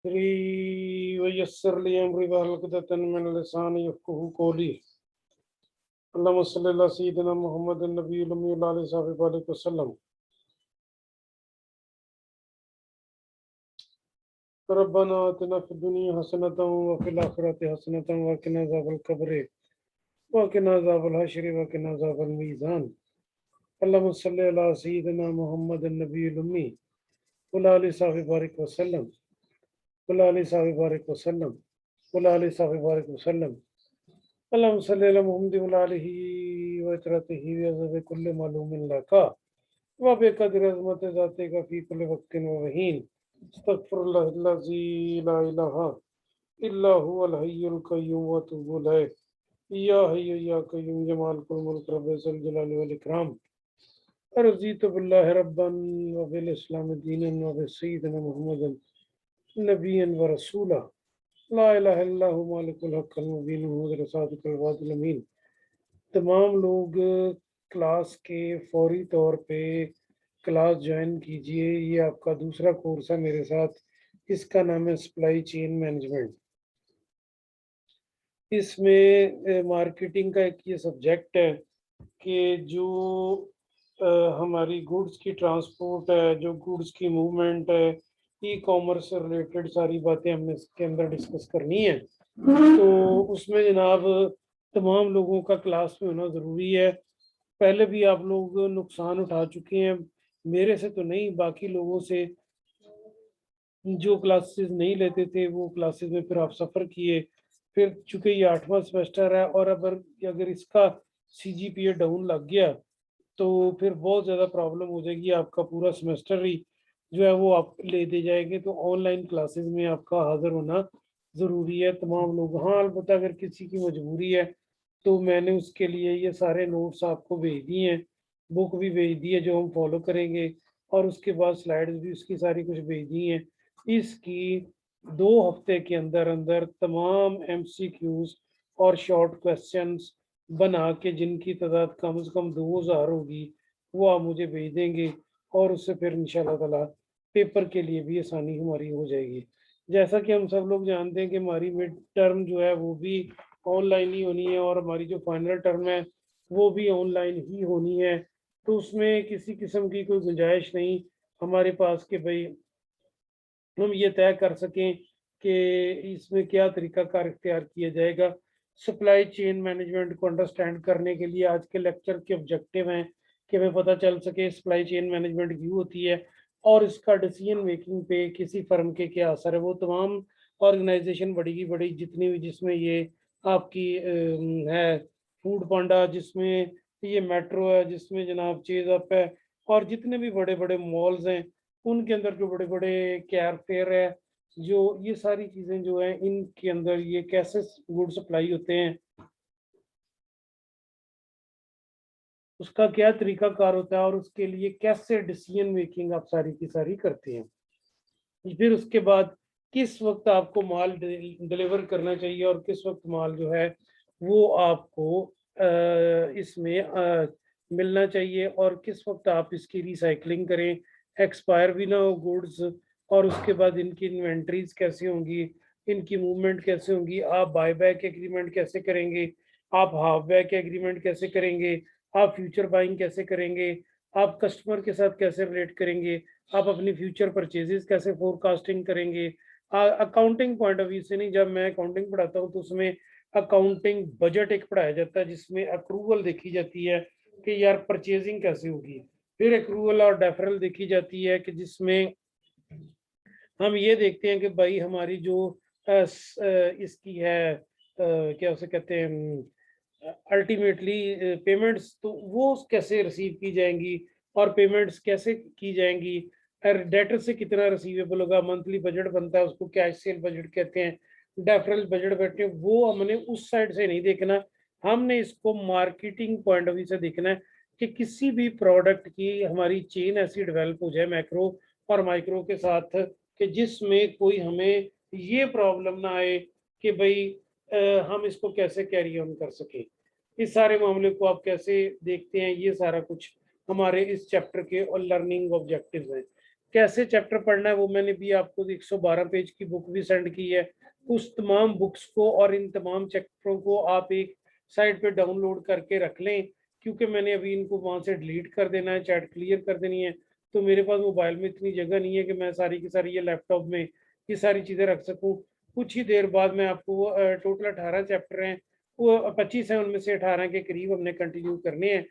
श्री वयस्सर ली अमरी वहलकदतन मिन लिसानी यफ्क़हू कौली। अल्लाहुम्मा सल्लि अला सय्यिदिना मुहम्मदिन नबिय्यिल उम्मी व अला आलिहि वसल्लम। रब्बना आतिना फिद दुनिया हसनतन व फिल आखिरति हसनतन व क़िना अज़ाबल क़ब्र व क़िना अज़ाबल हश्र व क़िना अज़ाबल मीज़ान। अल्लाहुम्मा सल्लि अला सय्यिदिना मुहम्मदिन नबिय्यिल उम्मी व अला आलिहि वसल्लम व अला आलिहि वसल्लम व अला आलिहि वसल्लम। अल्लाहुम्मा सल्लि अला मुहम्मद व अला आलिहि व इतरतिहि व अज़वाजिहि कुल्लि मालूमिन लका व बिक़द्रि अज़मति ज़ातिका फ़ी कुल्लि वक़्तिन वहीन। अस्तग़फ़िरुल्लाहल्लज़ी ला इलाहा इल्ला हुवल हय्युल क़य्यूम व अतूबु इलैह। या हय्यु या क़य्यूम या मालिकुल मुल्क रब्बिज़्ज़िल जलाली वल इकराम। रज़ीतु बिल्लाहि रब्बन व बिल इस्लामि दीनन व बिसय्यिदिना मुहम्मदन नबिय्यन व रसूला। ला इलाहा इल्ला हु मालिकुल हक़्क़िल मुबीन मुहम्मद रसूलुल वादिल अमीन। तमाम लोग क्लास के फौरी तौर पे क्लास ज्वाइन कीजिए। ये आपका दूसरा कोर्स है मेरे साथ। इसका नाम है सप्लाई चेन मैनेजमेंट। इसमें मार्केटिंग का एक ये सब्जेक्ट है कि जो हमारी गुड्स की ट्रांसपोर्ट है, जो गुड्स की मूवमेंट है, ई कॉमर्स से रिलेटेड सारी बातें हमने इसके अंदर डिस्कस करनी है। तो उसमें जनाब तमाम लोगों का क्लास में होना ज़रूरी है। पहले भी आप लोग नुकसान उठा चुके हैं, मेरे से तो नहीं, बाकी लोगों से जो क्लासेस नहीं लेते थे वो क्लासेस में फिर आप सफ़र किए। फिर चूंकि ये 8वां सेमेस्टर है और अगर इसका CGPA डाउन लग गया तो फिर बहुत ज़्यादा प्रॉब्लम हो जाएगी। आपका पूरा सेमेस्टर ही जो है वो आप ले दे जाएंगे। तो ऑनलाइन क्लासेस में आपका हाज़िर होना ज़रूरी है तमाम लोग। हाँ, अलबत्ता अगर किसी की मजबूरी है तो मैंने उसके लिए ये सारे नोट्स आपको भेज दिए हैं, बुक भी भेज दी है जो हम फॉलो करेंगे, और उसके बाद स्लाइड्स भी उसकी सारी कुछ भेज दी हैं। इसकी 2 हफ्ते के अंदर अंदर तमाम MCQs और शॉर्ट क्वेश्चंस बना के जिनकी तादाद कम से कम 2000 होगी वो आप मुझे भेज देंगे, और उससे फिर इंशाल्लाह ताला पेपर के लिए भी आसानी हमारी हो जाएगी। जैसा कि हम सब लोग जानते हैं कि हमारी मिड टर्म जो है वो भी ऑनलाइन ही होनी है और हमारी जो फाइनल टर्म है वो भी ऑनलाइन ही होनी है। तो उसमें किसी किस्म की कोई गुंजाइश नहीं हमारे पास कि भाई हम ये तय कर सकें कि इसमें क्या तरीकाकार इख्तियार किया जाएगा। सप्लाई चेन मैनेजमेंट को अंडरस्टैंड करने के लिए आज के लेक्चर के ऑब्जेक्टिव हैं कि हमें पता चल सके सप्लाई चेन मैनेजमेंट क्यों होती है और इसका डिसीजन मेकिंग पे किसी फर्म के क्या असर है। वो तमाम ऑर्गेनाइजेशन बड़ी की बड़ी जितनी भी, जिसमें ये आपकी है फूड पांडा, जिसमें ये मेट्रो है, जिसमें जनाब चेज अप है, और जितने भी बड़े बड़े मॉल्स हैं उनके अंदर जो बड़े बड़े कैरफेयर है, जो ये सारी चीजें जो है इनके अंदर ये कैसे गुड सप्लाई होते हैं, उसका क्या तरीकाकार होता है और उसके लिए कैसे डिसीजन मेकिंग आप सारी की सारी करते हैं। फिर उसके बाद किस वक्त आपको माल डिलीवर करना चाहिए और किस वक्त माल जो है वो आपको इसमें मिलना चाहिए, और किस वक्त आप इसकी रिसाइकलिंग करें, एक्सपायर भी ना हो गुड्स, और उसके बाद इनकी इन्वेंट्रीज कैसे होंगी, इनकी मूवमेंट कैसे होंगी, आप बाय बैक एग्रीमेंट कैसे करेंगे, आप हाफ बैक एग्रीमेंट कैसे करेंगे, आप फ्यूचर बाइंग कैसे करेंगे, आप कस्टमर के साथ कैसे रिलेट करेंगे, आप अपनी फ्यूचर परचेजेस कैसे फोरकास्टिंग करेंगे। अकाउंटिंग पॉइंट ऑफ व्यू से नहीं, जब मैं अकाउंटिंग पढ़ाता हूँ तो उसमें अकाउंटिंग बजट एक पढ़ाया जाता है जिसमें अक्रूवल देखी जाती है कि यार परचेजिंग कैसे होगी, फिर अक्रूवल और डेफरल देखी जाती है कि जिसमें हम ये देखते हैं कि भाई हमारी जो इसकी है क्या उसे कहते हैं अल्टीमेटली पेमेंट्स, तो वो कैसे रिसीव की जाएंगी और पेमेंट्स कैसे की जाएंगी, डेटर से कितना रिसीवेबल होगा, मंथली बजट बनता है उसको कैश सेल बजट कहते हैं, डेफरल बजट बैठते हैं, वो हमने उस साइड से नहीं देखना। हमने इसको मार्केटिंग पॉइंट ऑफ व्यू से देखना है कि किसी भी प्रोडक्ट की हमारी चेन ऐसी डेवलप हो जाए मैक्रो और माइक्रो के साथ कि जिसमें कोई हमें ये प्रॉब्लम ना आए कि भाई हम इसको कैसे कैरी ऑन कर सके। इस सारे मामले को आप कैसे देखते हैं, ये सारा कुछ हमारे इस चैप्टर के और लर्निंग ऑब्जेक्टिव्स हैं। कैसे चैप्टर पढ़ना है वो मैंने भी आपको 112 पेज की बुक भी सेंड की है। उस तमाम बुक्स को और इन तमाम चैप्टरों को आप एक साइड पे डाउनलोड करके रख लें, क्योंकि मैंने अभी इनको वहां से डिलीट कर देना है, चैट क्लियर कर देनी है। तो मेरे पास मोबाइल में इतनी जगह नहीं है कि मैं सारी की सारी ये लैपटॉप में ये सारी चीजें रख सकूं। कुछ ही देर बाद मैं आपको टोटल 18 चैप्टर हैं, वो 25 है, उनमें से 18 के करीब हमने कंटिन्यू करने हैं।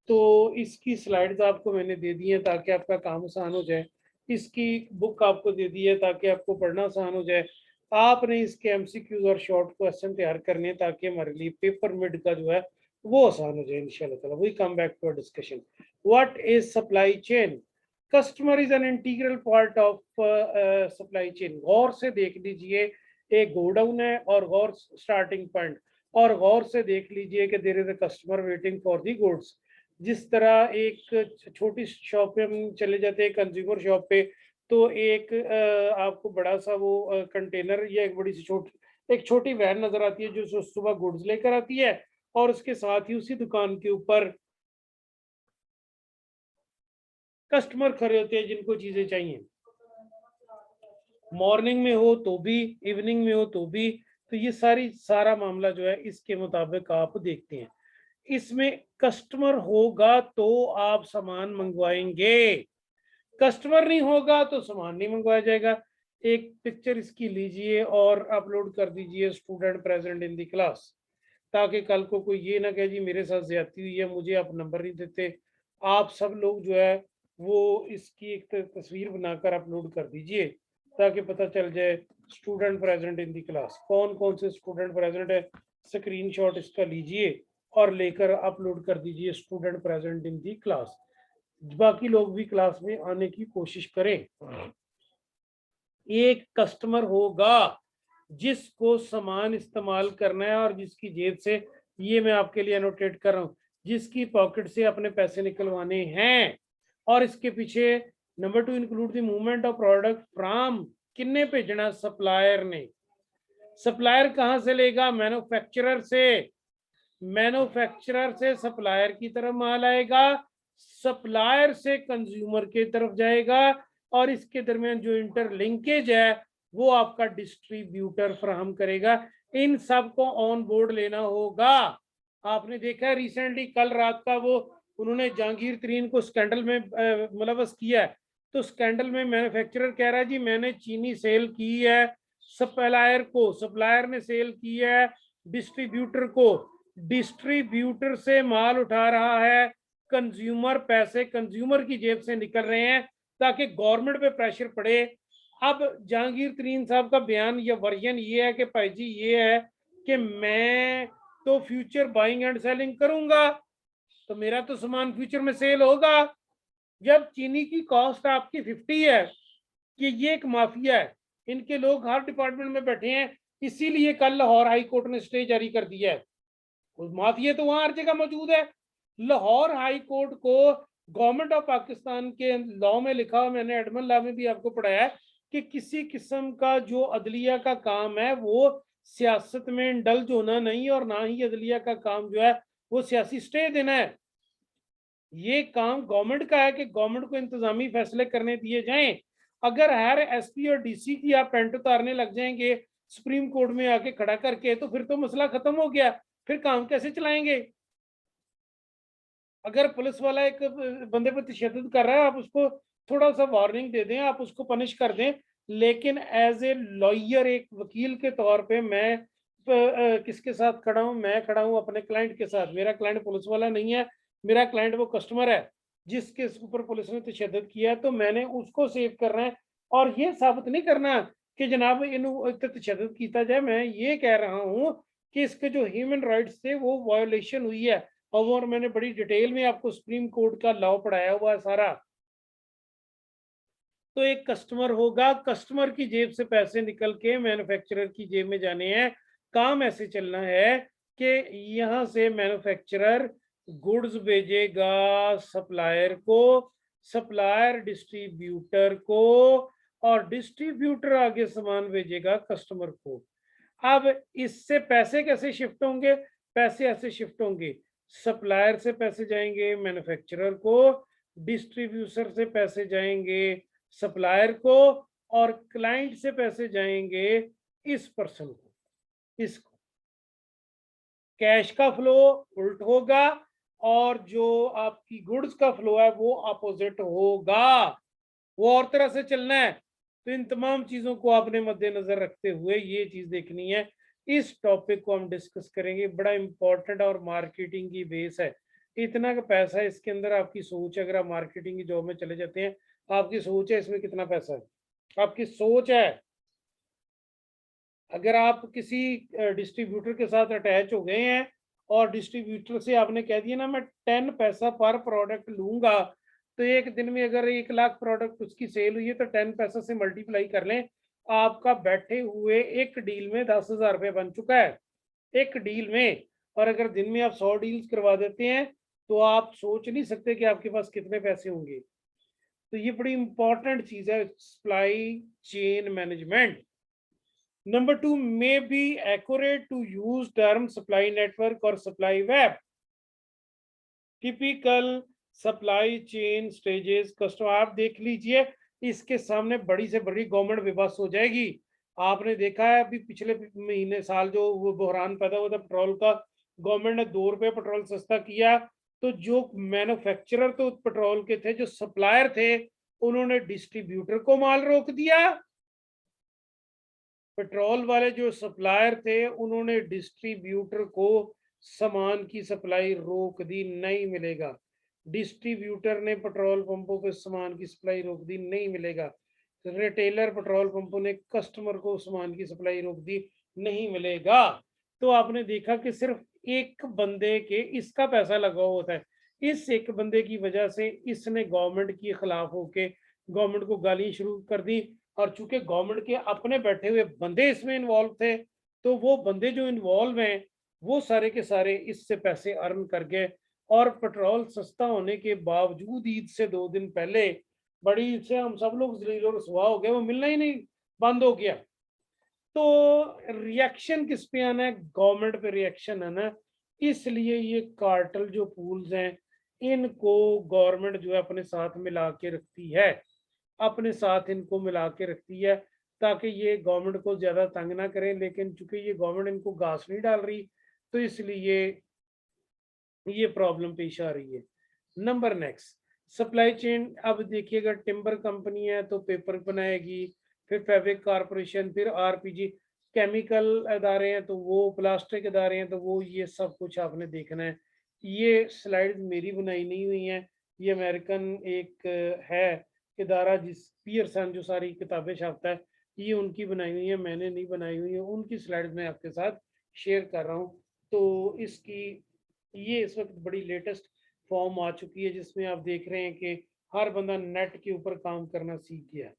तो इसकी स्लाइड्स आपको मैंने दे दी है ताकि आपका काम आसान हो जाए। इसकी बुक आपको दे दी है ताकि आपको पढ़ना आसान हो जाए। आपने इसके एमसीक्यूज और शॉर्ट क्वेश्चन तैयार करने हैं ताकि हमारे लिए पेपर मिड का जो है वो आसान हो जाए इंशाल्लाह ताला। We come back to our discussion. What is supply chain? Customer is an integral part of supply chain. गौर से देख लीजिए, एक गोडाउन है और गौर स्टार्टिंग पॉइंट, और गौर से देख लीजिए कि there is a customer waiting for the goods. जिस तरह एक छोटी शॉप पे हम चले जाते हैं, कंज्यूमर शॉप पे, तो एक आपको बड़ा सा वो कंटेनर या एक बड़ी सी एक छोटी वैन नजर आती है जो सुबह गुड्स लेकर आती है, और उसके साथ ही उसी दुकान के ऊपर कस्टमर खड़े होते हैं जिनको चीजें चाहिए। मॉर्निंग में हो तो भी, इवनिंग में हो तो भी। तो ये सारा मामला जो है इसके मुताबिक आप देखते हैं। इसमें कस्टमर होगा तो आप सामान मंगवाएंगे, कस्टमर नहीं होगा तो सामान नहीं मंगवाया जाएगा। एक पिक्चर इसकी लीजिए और अपलोड कर दीजिए student present in the class, ताकि कल को कोई ये ना कहे जी मेरे साथ ज्यादती हुई है, मुझे आप नंबर नहीं देते। आप सब लोग जो है वो इसकी एक तस्वीर बनाकर अपलोड कर दीजिए ताकि पता चल जाए student present in the class. कौन कौन से स्टूडेंट प्रेजेंट है, स्क्रीनशॉट इसका लीजिए और लेकर अपलोड कर दीजिए student present in the class. बाकी लोग भी क्लास में आने की कोशिश करें। एक कस्टमर होगा जिसको सामान इस्तेमाल करना है और जिसकी जेब से, ये मैं आपके लिए एनोटेट कर रहा हूं, जिसकी पॉकेट से अपने पैसे निकलवाने हैं। और इसके पीछे number 2 include the movement of product from, किन्ने भेजना? सप्लायर ने। सप्लायर कहां से लेगा? मैन्युफैक्चरर से। मैन्युफैक्चरर से सप्लायर की तरफ माल आएगा, सप्लायर से कंज्यूमर की तरफ जाएगा, और इसके दरमियान जो इंटरलिंकेज है वो आपका डिस्ट्रीब्यूटर फराहम करेगा। इन सब को ऑन बोर्ड लेना होगा। आपने देखा है रिसेंटली कल रात का वो उन्होंने जहांगीर तरीन को स्कैंडल में मुलवस किया है। तो स्कैंडल में मैन्युफैक्चरर कह रहा है जी मैंने चीनी सेल की है सप्लायर को, सप्लायर ने सेल की है डिस्ट्रीब्यूटर को, डिस्ट्रीब्यूटर से माल उठा रहा है कंज्यूमर, पैसे कंज्यूमर की जेब से निकल रहे हैं ताकि गवर्नमेंट पे प्रेशर पड़े। अब जहांगीर तरीन साहब का बयान या वर्जन ये है कि भाई जी ये है कि मैं तो फ्यूचर बाइंग एंड सेलिंग करूंगा, तो मेरा तो सामान फ्यूचर में सेल होगा। जब चीनी की कॉस्ट आपकी 50 है कि ये एक माफिया है, इनके लोग हर डिपार्टमेंट में बैठे हैं, इसीलिए कल लाहौर हाई कोर्ट ने स्टे जारी कर दिया है। माफिया तो वहां हर जगह मौजूद है। लाहौर हाई कोर्ट को गवर्नमेंट ऑफ पाकिस्तान के लॉ में लिखा हुआ, मैंने एडमन लॉ में भी आपको पढ़ाया है कि किसी किस्म का जो अदलिया का काम है वो सियासत में इंडल्ज होना नहीं, और ना ही अदलिया का काम जो है वो सियासी स्टे देना है। ये काम गवर्नमेंट का है कि गवर्नमेंट को इंतजामी फैसले करने दिए जाएं। अगर हर एसपी और डीसी की आप पेंट उतारने लग जाएंगे सुप्रीम कोर्ट में आके खड़ा करके, तो फिर तो मसला खत्म हो गया, फिर काम कैसे चलाएंगे? अगर पुलिस वाला एक बंदे पर तशद्दुद कर रहा है, आप उसको थोड़ा सा वार्निंग दे दें, आप उसको पनिश कर दें, लेकिन एज ए लॉयर, एक वकील के तौर पे मैं किसके साथ खड़ा हूं? मैं खड़ा हूं अपने क्लाइंट के साथ। मेरा क्लाइंट पुलिस वाला नहीं है, मेरा क्लाइंट वो कस्टमर है जिसके ऊपर पुलिस ने तशद्दुद किया है, तो मैंने उसको सेव करना है और ये साबित नहीं करना कि जनाब इन तशद्दुद किया जाए। मैं ये कह रहा हूँ कि इसके जो ह्यूमन राइट्स थे वो वायोलेशन हुई है, और मैंने बड़ी डिटेल में आपको सुप्रीम कोर्ट का लॉ पढ़ाया हुआ है सारा। तो एक कस्टमर होगा, कस्टमर की जेब से पैसे निकल के मैन्युफैक्चरर की जेब में जाने हैं। काम ऐसे चलना है कि यहां से मैन्युफैक्चरर गुड्स भेजेगा सप्लायर को, सप्लायर डिस्ट्रीब्यूटर को, और डिस्ट्रीब्यूटर आगे सामान भेजेगा कस्टमर को। अब इससे पैसे कैसे शिफ्ट होंगे? पैसे ऐसे शिफ्ट होंगे, सप्लायर से पैसे जाएंगे मैन्युफैक्चरर को, डिस्ट्रीब्यूटर से पैसे जाएंगे सप्लायर को, और क्लाइंट से पैसे जाएंगे इस पर्सन को, इसको। कैश का फ्लो उल्ट होगा और जो आपकी गुड्स का फ्लो है वो अपोजिट होगा, वो और तरह से चलना है। तो इन तमाम चीजों को आपने मद्देनजर रखते हुए ये चीज देखनी है। इस टॉपिक को हम डिस्कस करेंगे, बड़ा इंपॉर्टेंट और मार्केटिंग की बेस है। इतना का पैसा है इसके अंदर, आपकी सोच है। अगर आप मार्केटिंग की जॉब में चले जाते हैं, आपकी सोच है इसमें कितना पैसा है, आपकी सोच है। अगर आप किसी डिस्ट्रीब्यूटर के साथ अटैच हो गए हैं और डिस्ट्रीब्यूटर से आपने कह दिया ना मैं 10 पैसा पर प्रोडक्ट लूंगा, तो एक दिन में अगर 1 लाख प्रोडक्ट उसकी सेल हुई है तो 10 पैसा से मल्टीप्लाई कर लें, आपका बैठे हुए एक डील में 10,000 रुपये बन चुका है, एक डील में। और अगर दिन में आप 100 डील्स करवा देते हैं तो आप सोच नहीं सकते कि आपके पास कितने पैसे होंगे। तो ये बड़ी इंपॉर्टेंट चीज है, supply chain management. Number 2, may be accurate to use term supply network or supply web. Typical supply chain stages customer, आप देख लीजिए इसके सामने बड़ी से बड़ी गवर्नमेंट विबस हो जाएगी। आपने देखा है अभी पिछले महीने साल जो वो बहरान पैदा हुआ था पेट्रोल का, गवर्नमेंट ने 2 रुपए पेट्रोल सस्ता किया, तो जो मैन्युफैक्चरर तो पेट्रोल के थे, जो सप्लायर थे, उन्होंने डिस्ट्रीब्यूटर को माल रोक दिया। पेट्रोल वाले जो सप्लायर थे उन्होंने डिस्ट्रीब्यूटर को सामान की सप्लाई रोक दी, नहीं मिलेगा। डिस्ट्रीब्यूटर ने पेट्रोल पंपों पे सामान की सप्लाई रोक दी, नहीं मिलेगा। रिटेलर पेट्रोल पंपों ने कस्टमर को सामान की सप्लाई रोक दी, नहीं मिलेगा। तो आपने देखा कि सिर्फ एक बंदे के इसका पैसा लगा हुआ होता है, इस एक बंदे की वजह से इसने गवर्नमेंट के खिलाफ होके गवर्नमेंट को गाली शुरू कर दी। और चूंकि गवर्नमेंट के अपने बैठे हुए बंदे इसमें इन्वॉल्व थे, तो वो बंदे जो इन्वॉल्व हैं वो सारे के सारे इससे पैसे अर्न कर गए। और पेट्रोल सस्ता होने के बावजूद ईद से 2 दिन पहले बड़ी से हम सब लोग जलील और रुसवा हो गए, वो मिलना ही नहीं, बंद हो गया। तो रिएक्शन किस पे आना है, गवर्नमेंट पे रिएक्शन है ना। इसलिए ये कार्टेल जो पूल्स हैं इनको गवर्नमेंट जो है अपने साथ मिला के रखती है, अपने साथ इनको मिला के रखती है, ताकि ये गवर्नमेंट को ज्यादा तंग ना करें। लेकिन चूंकि ये गवर्नमेंट इनको घास नहीं डाल रही, तो इसलिए ये प्रॉब्लम पेश आ रही है। Number next, supply chain. अब देखिएगा, टिम्बर कंपनी है तो पेपर बनाएगी, फिर फैब्रिक कारपोरेशन, फिर आरपीजी। केमिकल अदारे हैं तो वो, प्लास्टिक अदारे हैं तो वो, ये सब कुछ आपने देखना है। ये स्लाइड्स मेरी बनाई नहीं हुई हैं, ये अमेरिकन एक है इदारा, जिस पियरसन जो सारी किताबें छापता है, ये उनकी बनाई हुई है, मैंने नहीं बनाई हुई है। उनकी स्लाइड्स मैं आपके साथ शेयर कर रहा हूँ। तो इसकी ये इस वक्त बड़ी लेटेस्ट फॉर्म आ चुकी है, जिसमें आप देख रहे हैं कि हर बंदा नेट के ऊपर काम करना सीख गया।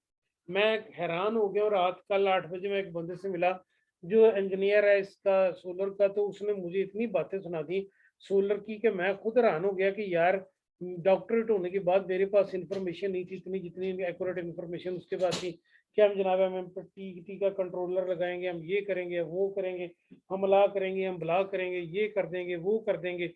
मैं हैरान हो गया, और रात कल 8 बजे मैं एक बंदे से मिला जो इंजीनियर है इसका सोलर का, तो उसने मुझे इतनी बातें सुना दी सोलर की कि मैं खुद हैरान हो गया कि यार डॉक्टरेट होने के बाद मेरे पास इंफॉर्मेशन नहीं थी इतनी जितनी एक्यूरेट इंफॉर्मेशन उसके बाद थी। कि हम जनाब हम टी का कंट्रोलर लगाएंगे, हम ये करेंगे, वो करेंगे, हम ला करेंगे, हम ब्ला करेंगे, ये कर देंगे, वो कर देंगे।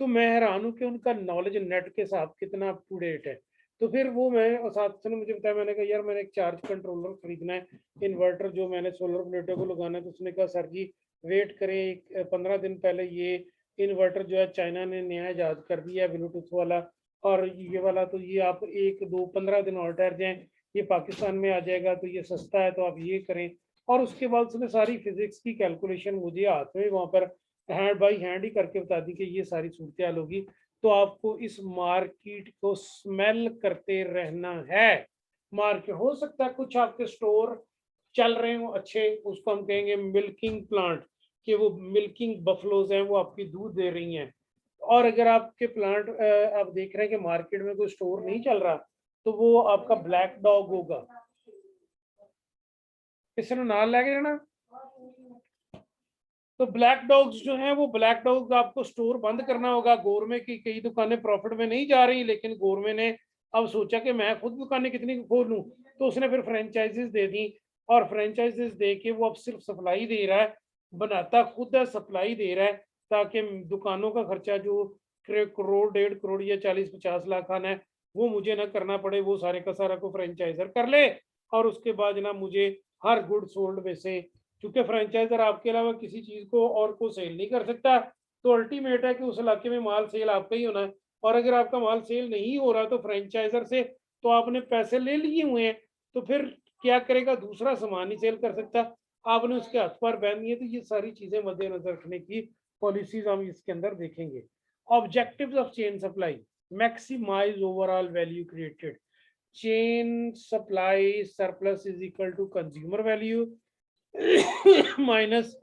तो मैं हैरान हूँ कि उनका नॉलेज नेट के साथ कितना अप टू डेट है। तो फिर वो मैं साथ ने मुझे बताया, मैंने कहा यार मैंने एक चार्ज कंट्रोलर खरीदना है, इन्वर्टर जो मैंने सोलर प्लेटों को लगाना है। तो उसने कहा सर जी वेट करें, 15 दिन पहले ये इन्वर्टर जो है चाइना ने नया ईजाद कर दिया है ब्लूटूथ वाला, और ये वाला, तो ये आप 1 2 15 दिन और ठहर जाएं, ये पाकिस्तान में आ जाएगा, तो ये सस्ता है, तो आप ये करें। और उसके बाद उसने सारी फिजिक्स की कैलकुलेशन मुझे हाथ में वहां पर हैंड बाई हैंड ही करके बता दी कि ये सारी सूरत हाल होगी। तो आपको इस मार्केट को स्मेल करते रहना है। मार्केट हो सकता है कुछ आपके स्टोर चल रहे हो अच्छे, उसको हम कहेंगे मिल्किंग प्लांट, कि वो मिल्किंग बफलोज हैं, वो आपकी दूध दे रही हैं। और अगर आपके प्लांट आप देख रहे हैं कि मार्केट में कोई स्टोर नहीं चल रहा, तो वो आपका ब्लैक डॉग होगा। किसी ने नाम लगे जाना। तो ब्लैक डॉग्स जो हैं, वो ब्लैक डॉग आपको स्टोर बंद करना होगा। गवर्नमेंट की कई दुकानें प्रॉफिट में नहीं जा रही, लेकिन गवर्नमेंट ने अब सोचा कि मैं खुद दुकानें कितनी खोल लूं, तो उसने फिर फ्रेंचाइजीज दे दी। और फ्रेंचाइजीज दे के वो अब सिर्फ सप्लाई दे रहा है, बनाता खुद है, सप्लाई दे रहा है, ताकि दुकानों का खर्चा जो करोड़ 1.5 करोड़ या 40-50 लाख आना है, वो मुझे ना करना पड़े, वो सारे का सारा को फ्रेंचाइजर कर ले, और उसके बाद ना मुझे हर गुड सोल्ड में से, क्योंकि फ्रेंचाइजर आपके अलावा किसी चीज को और को सेल नहीं कर सकता, तो अल्टीमेट है कि उस इलाके में माल सेल आपका ही होना है। और अगर आपका माल सेल नहीं हो रहा तो फ्रेंचाइजर से तो आपने पैसे ले लिए हुए हैं, तो फिर क्या करेगा, दूसरा सामान नहीं सेल कर सकता, आपने उसके हाथ पर बैन दिए। तो ये सारी चीजें मद्देनजर रखने की पॉलिसीज हम इसके अंदर देखेंगे। Objectives of chain supply, maximise overall value created, chain supply surplus is equal to consumer value minus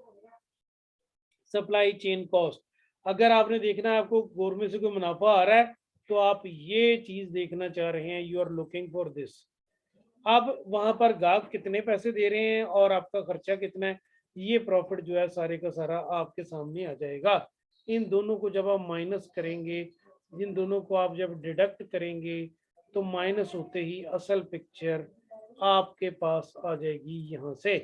supply chain cost. अगर आपने देखना है आपको गवर्नमेंट से कोई मुनाफा आ रहा है, तो आप ये चीज देखना चाह रहे हैं, you are looking for this. अब वहां पर गाहक कितने पैसे दे रहे हैं और आपका खर्चा कितना है, ये प्रॉफिट जो है सारे का सारा आपके सामने आ जाएगा। इन दोनों को जब आप माइनस करेंगे, इन दोनों को आप जब डिडक्ट करेंगे, तो माइनस होते ही असल पिक्चर आपके पास आ जाएगी यहाँ से।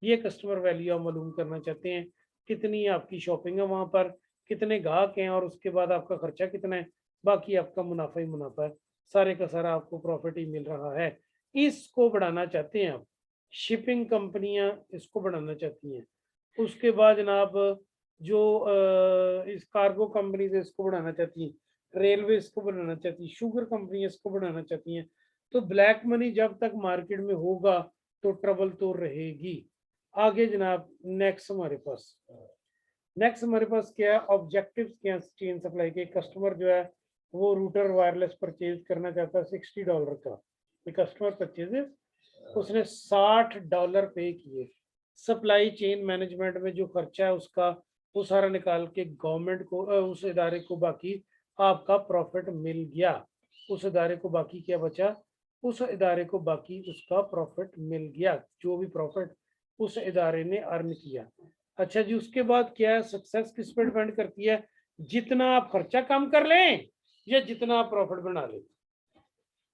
ये कस्टमर वैल्यू आप मालूम करना चाहते हैं, कितनी आपकी शॉपिंग है वहां पर, कितने ग्राहक हैं, और उसके बाद आपका खर्चा कितना है, बाकी आपका मुनाफा ही मुनाफा है, सारे का सारा आपको प्रॉफिट ही मिल रहा है। इसको बढ़ाना चाहते हैं आप, शिपिंग कंपनियां इसको बढ़ाना चाहती हैं। उसके बाद जनाब जो इस कार्गो कंपनीज इसको बढ़ाना चाहती हैं, रेलवे इसको बढ़ाना चाहती है, शुगर कंपनी इसको बढ़ाना चाहती हैं। तो ब्लैक मनी जब तक मार्केट में होगा तो ट्रबल तो रहेगी। आगे जनाब नेक्स्ट हमारे पास क्या है, ऑब्जेक्टिव्स क्या है चेन सप्लाई के। कस्टमर जो है वो रूटर वायरलेस परचेज करना चाहता है $60 का, कस्टमर परचेजेस, उसने $60 पे किए। सप्लाई चेन मैनेजमेंट में जो खर्चा है उसका वो सारा निकाल के गवर्नमेंट को उस इदारे को बाकी आपका प्रॉफिट मिल गया। उस इदारे को बाकी क्या बचा, उस इदारे को बाकी उसका प्रॉफिट मिल गया, जो भी प्रॉफिट उस इदारे ने अर्न किया। अच्छा जी, उसके बाद क्या है, सक्सेस किस पे डिपेंड करती है, जितना आप खर्चा कम कर लें या जितना आप प्रॉफिट बना लें।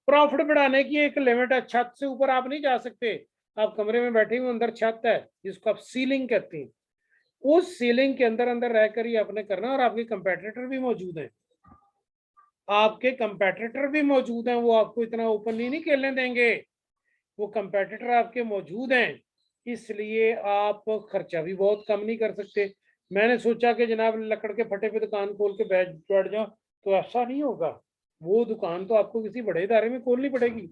प्रॉफिट बढ़ाने की एक लिमिट है, छत से ऊपर आप नहीं जा सकते। आप कमरे में बैठे हुए, अंदर छत है जिसको आप सीलिंग कहते हैं, उस सीलिंग के अंदर अंदर रहकर ही आपने करना। और आपके कंपेटिटर भी मौजूद हैं, आपके कंपेटिटर भी मौजूद हैं, वो आपको इतना ओपनली नहीं खेलने देंगे, वो कंपेटिटर आपके मौजूद हैं, इसलिए आप खर्चा भी बहुत कम नहीं कर सकते। मैंने सोचा कि जनाब लकड़ के फटे पे दुकान खोल के बैठ जाओ, तो ऐसा नहीं होगा। वो दुकान तो आपको किसी बड़े इदारे में खोलनी पड़ेगी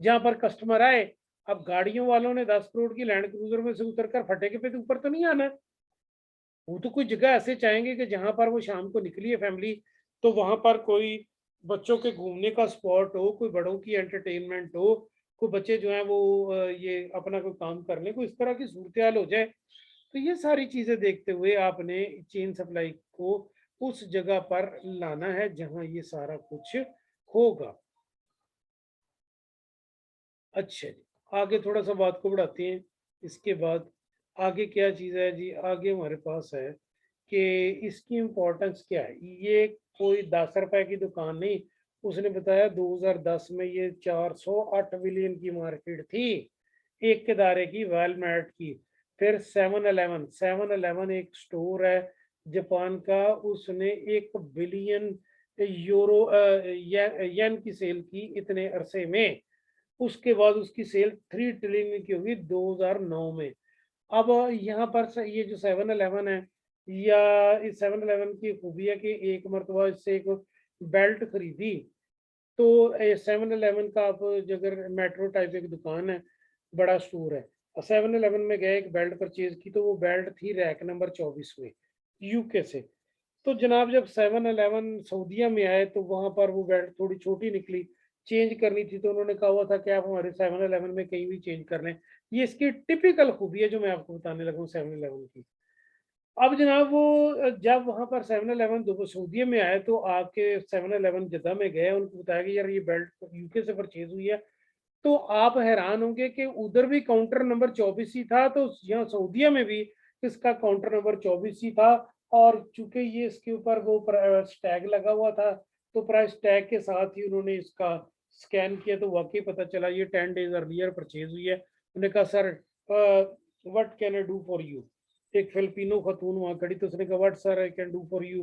जहां पर कस्टमर आए। अब गाड़ियों वालों ने 10 करोड़ की लैंड क्रूजर में से उतरकर फटे के पे ऊपर तो नहीं आना है। वो तो कोई जगह ऐसे चाहेंगे कि जहां पर वो शाम को निकली है फैमिली, तो वहां पर कोई बच्चों के घूमने का स्पॉट हो, कोई बड़ों की एंटरटेनमेंट हो, कोई बच्चे जो है वो ये अपना कोई काम कर ले, कोई इस तरह की सूरत हाल हो जाए। तो ये सारी चीजें देखते हुए आपने चेन सप्लाई को उस जगह पर लाना है जहां ये सारा कुछ होगा। अच्छा जी, आगे थोड़ा सा बात को बढ़ाते हैं। इसके बाद आगे क्या चीज़ है जी, आगे हमारे पास है कि इसकी इम्पोर्टेंस क्या है। ये कोई 10 रुपए की दुकान नहीं, उसने बताया 2010 में ये 408 बिलियन की मार्केट थी एक इदारे की, वेलमार्ट की। फिर 7-Eleven एक स्टोर है जापान का, उसने 1 बिलियन यूरो येन की सेल की इतने अरसे में। उसके बाद उसकी सेल 3 ट्रिलियन की होगी 2009 में। अब यहाँ पर ये जो 7-Eleven है, या इस 7-Eleven की खूबी है कि एक मरतबा इससे एक बेल्ट खरीदी, तो 7-Eleven का आप अगर मेट्रो टाइप एक दुकान है, बड़ा स्टोर है, 7-Eleven में गए, एक बेल्ट परचेज की, तो वो बेल्ट थी रैक नंबर 24 में, यूके से। तो जनाब जब 7-Eleven सऊदीया में आए तो वहां पर वो बेल्ट थोड़ी छोटी निकली, चेंज करनी थी, तो उन्होंने कहा हुआ था कि आप हमारे 7-Eleven में कहीं भी चेंज कर लें। ये इसकी टिपिकल खूबी है जो मैं आपको बताने लगा हूँ 7-Eleven की। अब जनाब वो जब वहां पर 7-Eleven सऊदीया में आए, तो आपके 7-Eleven जद्दा में गए, उनको बताया कि यार ये बेल्ट यूके से परचेज हुई है। तो आप हैरान होंगे कि उधर भी काउंटर नंबर 24 ही था, तो यहाँ सऊदीया में भी इसका काउंटर नंबर 24 ही था। और चूंकि ये इसके ऊपर वो प्राइस टैग लगा हुआ था, तो प्राइस टैग के साथ ही उन्होंने इसका स्कैन किया, तो वाकई पता चला ये 10 days अर्लियर परचेज हुई है। उन्होंने कहा sir what can I do for you. एक फिलिपिनो खतून वहां खड़ी, तो उसने कहा what sir I can do for you.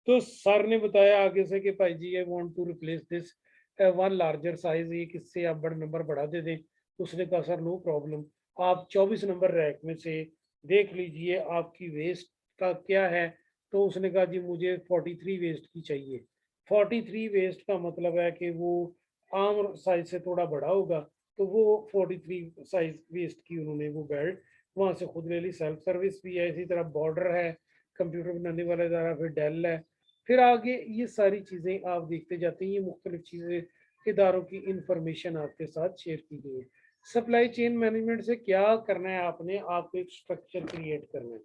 तो सर ने बताया आगे से कि भाई जी I want to replace this one larger size, ये किससे आप बड़ा नंबर बढ़ा दे दें। उसने कहा सर नो प्रॉब्लम, आप 24 नंबर रैक में से देख लीजिए आपकी वेस्ट का क्या है। तो उसने कहा जी मुझे 43 वेस्ट की चाहिए। 43 वेस्ट का मतलब है कि वो आम साइज से थोड़ा बड़ा होगा, तो वो 43 साइज वेस्ट की उन्होंने वो बेल्ट वहां से खुद ले ली। सेल्फ सर्विस भी है, इसी तरह बॉर्डर है, कंप्यूटर बनाने वाले द्वारा, फिर डेल है, फिर आगे ये सारी चीजें आप देखते जाते हैं। ये मुख्तलिफ चीजें इदारों की इंफॉर्मेशन आपके साथ शेयर की गई है। सप्लाई चेन मैनेजमेंट से क्या करना है, आपने आपको एक स्ट्रक्चर क्रिएट करना है।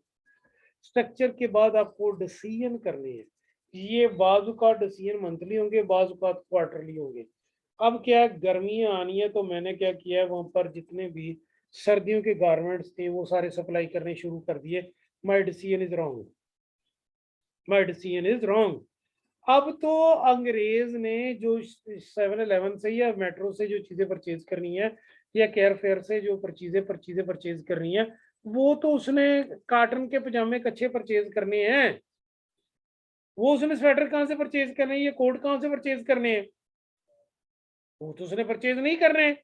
स्ट्रक्चर के बाद आपको डिसीजन करने हैं। ये बाजू का डिसीजन मंथली होंगे, बाजू का क्वार्टरली होंगे। अब क्या गर्मियां आनी है, तो मैंने क्या किया है, वहां पर जितने भी सर्दियों के गारमेंट्स थे वो सारे सप्लाई करने शुरू कर दिए। My decision is wrong, my decision is wrong. अब तो अंग्रेज ने जो 7-Eleven से या मेट्रो से जो चीजें परचेज करनी है, या केयर फेयर से जो चीजें परचेज करनी है, वो तो उसने काटन के पजामे कच्छे परचेज करने हैं। वो उसने स्वेटर कहाँ से परचेज करने हैं, ये कोट कहाँ से परचेज करने हैं, वो तो उसने परचेज नहीं करने हैं।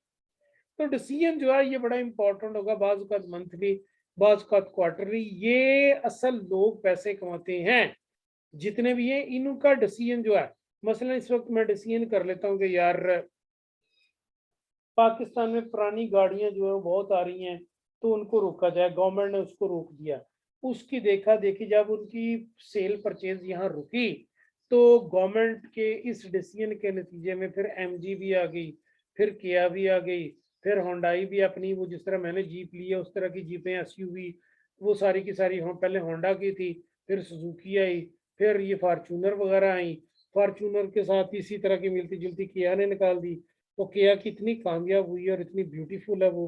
तो डिसीजन जो है ये बड़ा इंपॉर्टेंट होगा, बाज का मंथली, बाज का क्वार्टरली। ये असल लोग पैसे कमाते हैं जितने भी हैं, इनका डिसीजन जो है, मसलन इस वक्त मैं डिसीजन कर लेता हूँ कि यार पाकिस्तान में पुरानी गाड़ियां जो है बहुत आ रही हैं, तो उनको रोका जाए। गवर्नमेंट ने उसको रोक दिया। उसकी देखा देखी जब उनकी सेल परचेज यहाँ रुकी, तो गवर्नमेंट के इस डिसीजन के नतीजे में फिर एमजी भी आ गई, फिर किया भी आ गई, फिर होंडाई भी अपनी, वो जिस तरह मैंने जीप ली है उस तरह की जीपें, एसयूवी, वो सारी की सारी पहले होंडा की थी, फिर सुजुकी आई, फिर ये फार्चूनर वगैरह आई। फार्चूनर के साथ इसी तरह की मिलती जुलती किया ने निकाल दी। तो किया कितनी कामयाब हुई है और इतनी ब्यूटीफुल है वो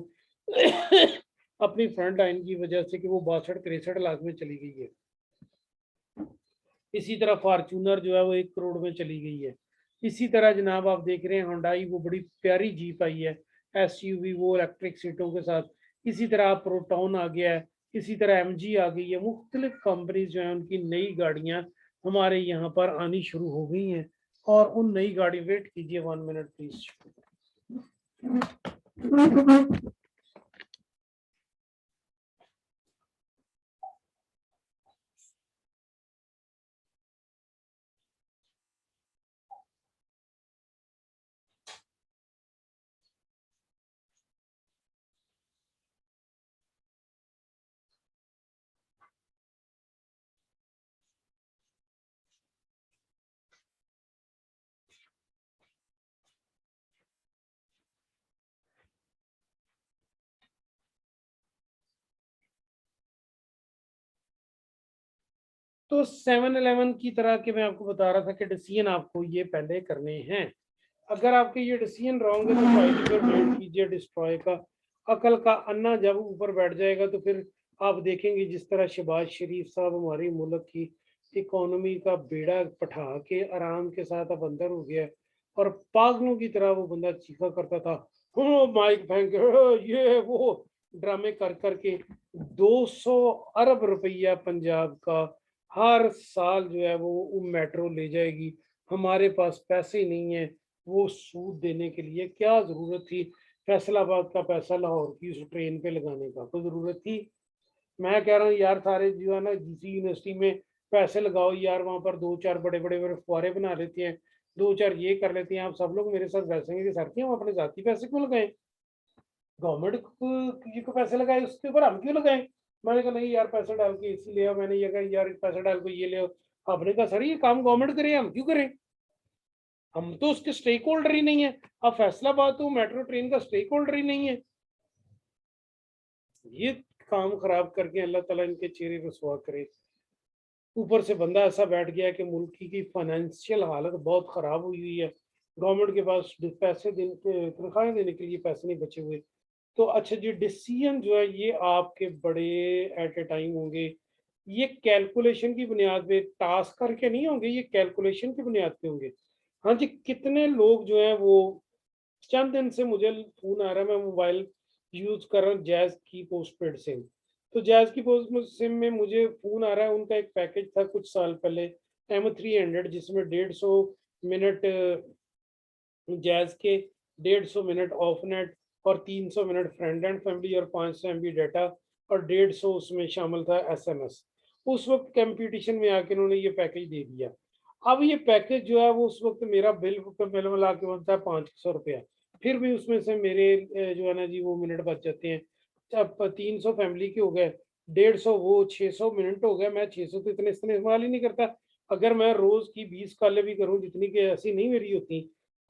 अपनी फ्रंट लाइन की वजह से कि वो 62-63 लाख में चली गई है। इसी तरह फार्चूनर जो है वो 1 करोड़ में चली गई है। इसी तरह जनाब आप देख रहे हैं होंडाई, वो बड़ी प्यारी जीप आई है, एसयूवी, वो इलेक्ट्रिक सीटों के साथ। इसी तरह प्रोटॉन आ गया है, इसी तरह एमजी आ गई है। मुख्तलिफ कंपनीज जो है उनकी नई गाड़ियां हमारे यहाँ पर आनी शुरू हो गई हैं। और उन नई गाड़ी, वेट कीजिए 1 मिनट प्लीज। तो 7-Eleven की तरह के मैं आपको बता रहा था कि डिसीजन आपको ये पहले करने हैं। अगर आपके ये डिसीजन रॉन्ग है तो फाइल पर वेट कीजिए डिस्ट्रॉय का। अकल का अन्ना जब ऊपर बैठ जाएगा तो फिर आप देखेंगे जिस तरह शहबाज शरीफ साहब हमारी मुल्क की इकोनॉमी का बेड़ा पठा के आराम के साथ अब अंदर हो गया, और पागलों की तरह वो बंदा चीखा करता था, माइक फेंक ये वो ड्रामे कर करके 200 अरब रुपया पंजाब का हर साल जो है वो मेट्रो ले जाएगी। हमारे पास पैसे नहीं है वो सूद देने के लिए। क्या जरूरत थी फैसलाबाद का पैसा लाहौर की उस ट्रेन पे लगाने का, कोई जरूरत थी? मैं कह रहा हूँ यार सारे जो है ना जीसी यूनिवर्सिटी में पैसे लगाओ यार, वहां पर 2-4 बड़े बड़े फुहारे बना लेते हैं, 2-4 ये कर लेते हैं। आप सब लोग मेरे साथ बैठेंगे कि सर हम अपने जाती पैसे क्यों लगाए, गवर्नमेंट को पैसे लगाए उसके ऊपर हम क्यों लगाए। मैंने कहा नहीं यार पैसा डाल के इसी ले आओ। मैंने ये कहा यार पैसा डाल के ये ले आओ। आपने कहा सर ये काम गवर्नमेंट करे, हम क्यों करें, हम तो उसके स्टेक होल्डर ही नहीं है। अब फैसलाबाद तो मेट्रो ट्रेन का स्टेक होल्डर ही नहीं है। ये काम खराब करके अल्लाह ताला इनके चेहरे रसवा करे। ऊपर से बंदा ऐसा बैठ गया कि मुल्क की फाइनेंशियल हालत बहुत खराब हुई हुई है, गवर्नमेंट के पास पैसे देने, तनख्वाहें देने के लिए पैसे नहीं बचे हुए। तो अच्छा जी डिसीजन जो है ये आपके बड़े एट ए टाइम होंगे, ये कैलकुलेशन की बुनियाद पे, टास्क करके नहीं होंगे, ये कैलकुलेशन की बुनियाद पे होंगे। हाँ जी, कितने लोग जो है वो, चंद दिन से मुझे फोन आ रहा है, मैं मोबाइल यूज कर रहा हूँ जैज की पोस्टपेड सिम। तो जैज की पोस्ट सिम में मुझे फोन आ रहा है, उनका एक पैकेज था कुछ साल पहले M300 जिसमें 150 मिनट जैज़ के, 150 मिनट ऑफ नेट और 300 मिनट फ्रेंड एंड फैमिली और 500 MB डाटा और 150 उसमें शामिल था SMS। उस वक्त कंपटीशन में आके उन्होंने ये पैकेज दे दिया। अब ये पैकेज जो है वो उस वक्त मेरा बिल मिल मिला के बनता है 500 रुपया। फिर भी उसमें से मेरे जो है ना जी वो मिनट बच जाते हैं। अब 300 फैमिली के हो गए, 150 वो 600 मिनट हो गए। मैं 600 तो इतने इस्तेमाल ही नहीं करता। अगर मैं रोज की 20 कॉलें भी करूं जितनी की ऐसी नहीं मेरी होती,